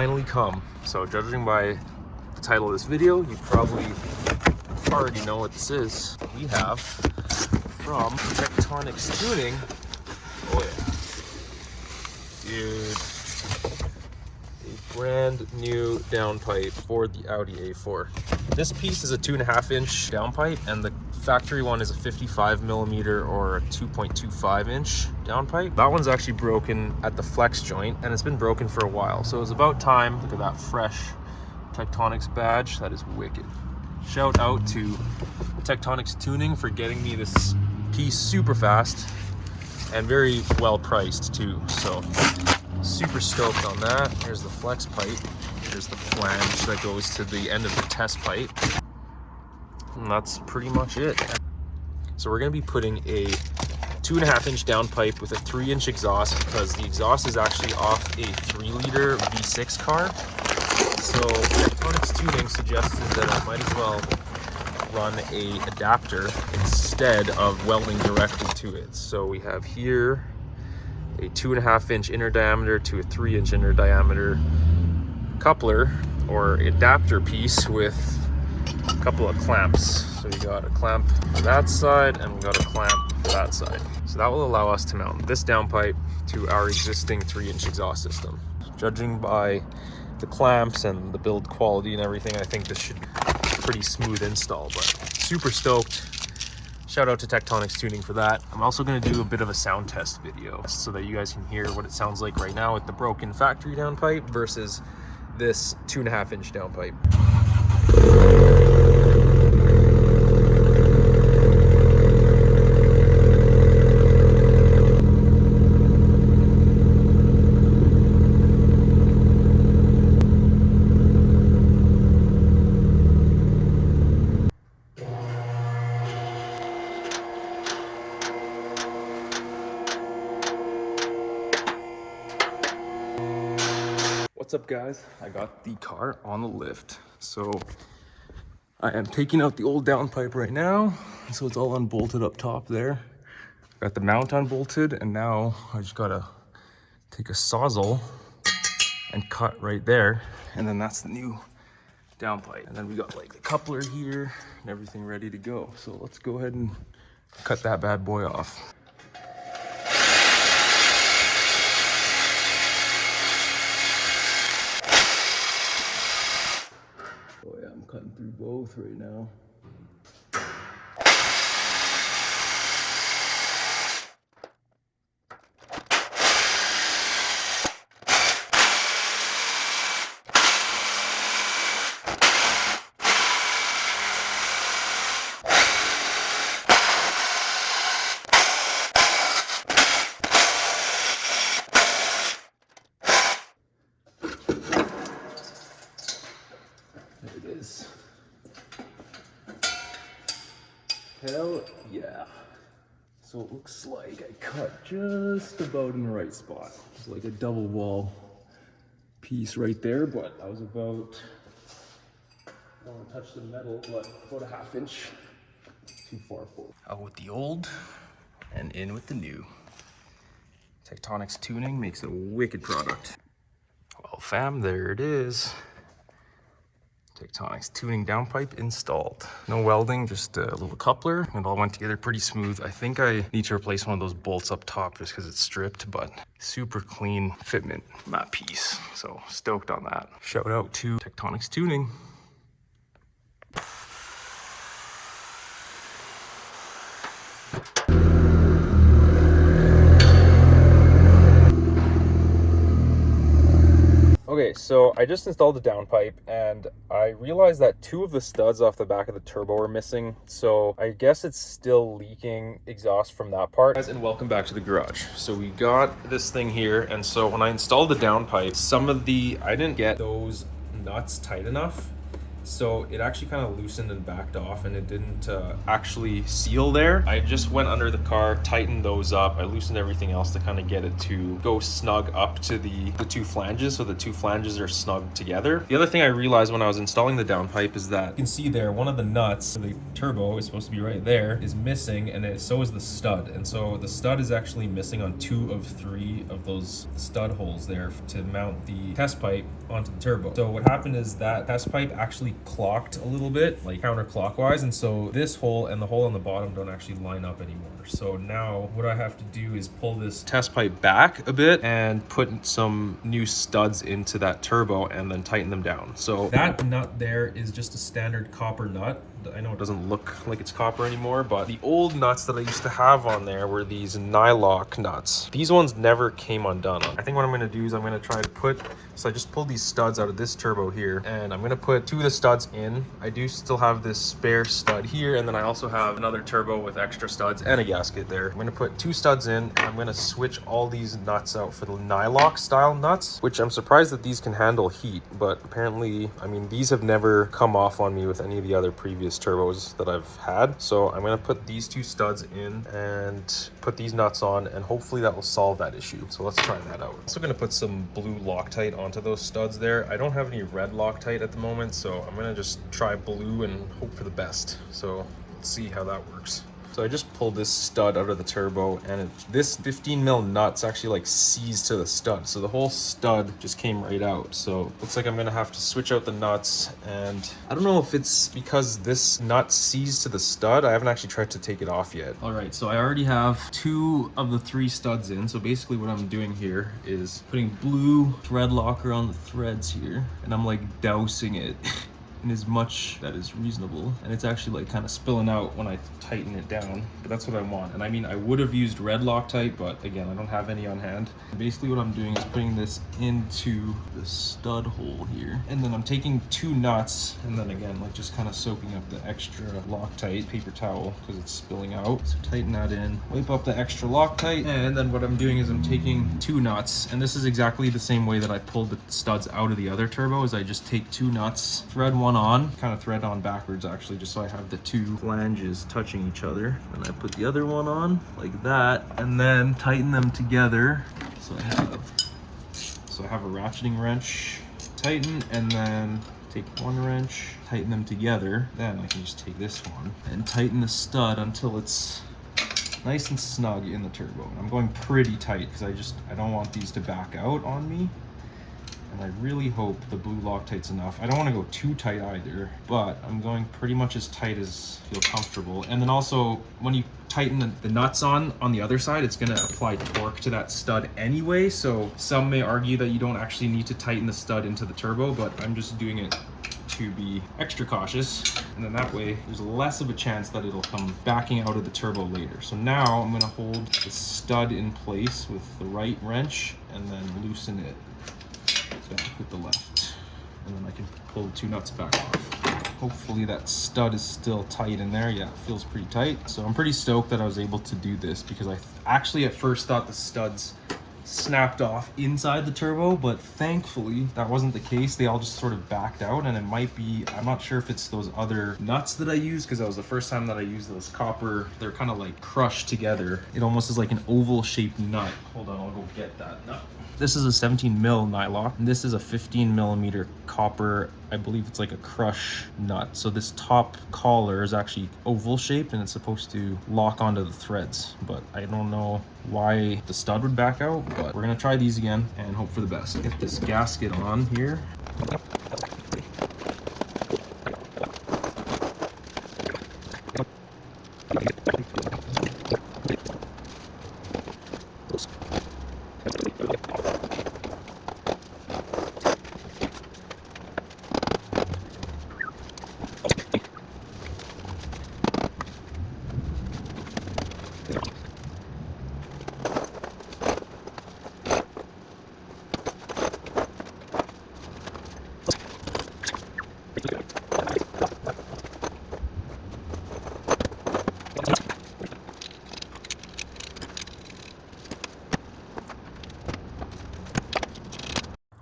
finally come. So judging by the title of this video, you probably already know what this is. We have from Techtonics Tuning. Oh yeah. Dude. A brand new downpipe for the Audi A4. This piece is a 2.5-inch downpipe, and the factory one is a 55mm or a 2.25-inch downpipe. That one's actually broken at the flex joint, and it's been broken for a while. So it's about time. Look at that fresh Techtonics badge. That is wicked. Shout out to Techtonics Tuning for getting me this piece super fast and very well priced too. So super stoked on that. Here's the flex pipe. Here's the flange that goes to the end of the test pipe. And that's pretty much it. So we're gonna be putting a 2.5-inch downpipe with a 3-inch exhaust, because the exhaust is actually off a 3-liter V6 car. So Techtonics Tuning suggested that I might as well run a adapter instead of welding directly to it. So we have here a 2.5-inch inner diameter to a 3-inch inner diameter coupler or adapter piece with a couple of clamps. So we got a clamp for that side and we got a clamp for that side. So that will allow us to mount this downpipe to our existing 3-inch exhaust system. Judging by the clamps and the build quality and everything, I think this should be a pretty smooth install, but super stoked. Shout out to Techtonics Tuning for that. I'm also going to do a bit of a sound test video so that you guys can hear what it sounds like right now with the broken factory downpipe versus this 2.5-inch downpipe. What's up guys? I got the car on the lift. So I am taking out the old downpipe right now. So it's all unbolted up top there. Got the mount unbolted, and now I just gotta take a sawzall and cut right there. And then that's the new downpipe. And then we got like the coupler here and everything ready to go. So let's go ahead and cut that bad boy off. Oh yeah, I'm cutting through both right now. There it is. Hell yeah. So it looks like I cut just about in the right spot. It's like a double wall piece right there, but I was about, I don't want to touch the metal, but about a 1/2 inch too far forward. Out with the old and in with the new. Techtonics Tuning makes a wicked product. Well fam, there it is. Techtonics Tuning Downpipe installed. No welding, just a little coupler. It all went together pretty smooth. I think I need to replace one of those bolts up top just because it's stripped, but super clean fitment on that piece. So stoked on that. Shout out to Techtonics Tuning. Okay, so I just installed the downpipe and I realized that 2 of the studs off the back of the turbo are missing. So I guess it's still leaking exhaust from that part. Guys, and welcome back to the garage. So we got this thing here, and so when I installed the downpipe, I didn't get those nuts tight enough. So it actually kind of loosened and backed off, and it didn't actually seal there. I just went under the car, tightened those up. I loosened everything else to kind of get it to go snug up to the two flanges, so the two flanges are snug together. The other thing I realized when I was installing the downpipe is that you can see there, one of the nuts, the turbo is supposed to be right there, is missing, and so is the stud. And so the stud is actually missing on 2 of 3 of those stud holes there to mount the test pipe onto the turbo. So what happened is that test pipe actually clocked a little bit, like counterclockwise, and so this hole and the hole on the bottom don't actually line up anymore. So now what I have to do is pull this test pipe back a bit and put some new studs into that turbo and then tighten them down. So that nut there is just a standard copper nut. I know it doesn't look like it's copper anymore, but the old nuts that I used to have on there were these nylock nuts. These ones never came undone. I think what I'm going to do is I'm going to try to so I just pulled these studs out of this turbo here, and I'm going to put 2 of the studs in. I do still have this spare stud here, and then I also have another turbo with extra studs and a gasket there. I'm going to put 2 studs in, and I'm going to switch all these nuts out for the nylock style nuts, which I'm surprised that these can handle heat, but apparently, I mean, these have never come off on me with any of the other previous turbos that I've had. So I'm going to put these 2 studs in and put these nuts on, and hopefully that will solve that issue. So let's try that out. I'm also going to put some blue Loctite onto those studs there. I don't have any red Loctite at the moment, so I'm going to just try blue and hope for the best. So let's see how that works. So I just pulled this stud out of the turbo, and this 15 mil nut's actually like seized to the stud. So the whole stud just came right out. So looks like I'm gonna have to switch out the nuts, and I don't know if it's because this nut seized to the stud. I haven't actually tried to take it off yet. All right, so I already have 2 of the 3 studs in. So basically what I'm doing here is putting blue thread locker on the threads here, and I'm like dousing it in as much that is reasonable, and it's actually like kind of spilling out when I tighten it down, but that's what I want. And I mean, I would have used red Loctite, but again, I don't have any on hand. Basically what I'm doing is putting this into the stud hole here, and then I'm taking 2 nuts, and then again, like just kind of soaking up the extra Loctite paper towel because it's spilling out. So tighten that in, wipe up the extra Loctite, and then what I'm doing is I'm taking 2 nuts, and this is exactly the same way that I pulled the studs out of the other turbo. Is I just take 2 nuts, thread one on, kind of thread on backwards actually, just so I have the 2 flanges touching each other, and I put the other one on like that, and then tighten them together. So I have a ratcheting wrench, tighten, and then take one wrench, tighten them together. Then I can just take this one and tighten the stud until it's nice and snug in the turbo. And I'm going pretty tight because I don't want these to back out on me. And I really hope the blue Loctite's enough. I don't want to go too tight either, but I'm going pretty much as tight as I feel comfortable. And then also, when you tighten the nuts on the other side, it's going to apply torque to that stud anyway. So some may argue that you don't actually need to tighten the stud into the turbo, but I'm just doing it to be extra cautious. And then that way, there's less of a chance that it'll come backing out of the turbo later. So now I'm going to hold the stud in place with the right wrench and then loosen it back with the left, and then I can pull the 2 nuts back off. Hopefully that stud is still tight in there. Yeah, it feels pretty tight. So I'm pretty stoked that I was able to do this, because I actually at first thought the studs snapped off inside the turbo, but thankfully that wasn't the case. They all just sort of backed out, and it might be, I'm not sure if it's those other nuts that I used, because that was the first time that I used those copper. They're kind of like crushed together. It almost is like an oval shaped nut. Hold on, I'll go get that nut. This is a 17 mil nylock, and this is a 15 millimeter copper. I believe it's like a crush nut. So this top collar is actually oval shaped, and it's supposed to lock onto the threads, but I don't know why the stud would back out, but we're gonna try these again and hope for the best. Get this gasket on here.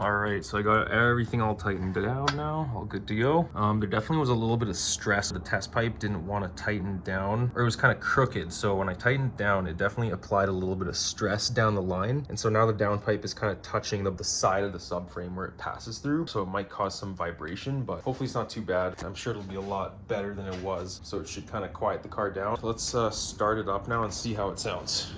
All right, so I got everything all tightened down now, all good to go. There definitely was a little bit of stress. The test pipe didn't want to tighten down, or it was kind of crooked. So when I tightened down, it definitely applied a little bit of stress down the line. And so now the downpipe is kind of touching the side of the subframe where it passes through. So it might cause some vibration, but hopefully it's not too bad. I'm sure it'll be a lot better than it was. So it should kind of quiet the car down. So let's start it up now and see how it sounds.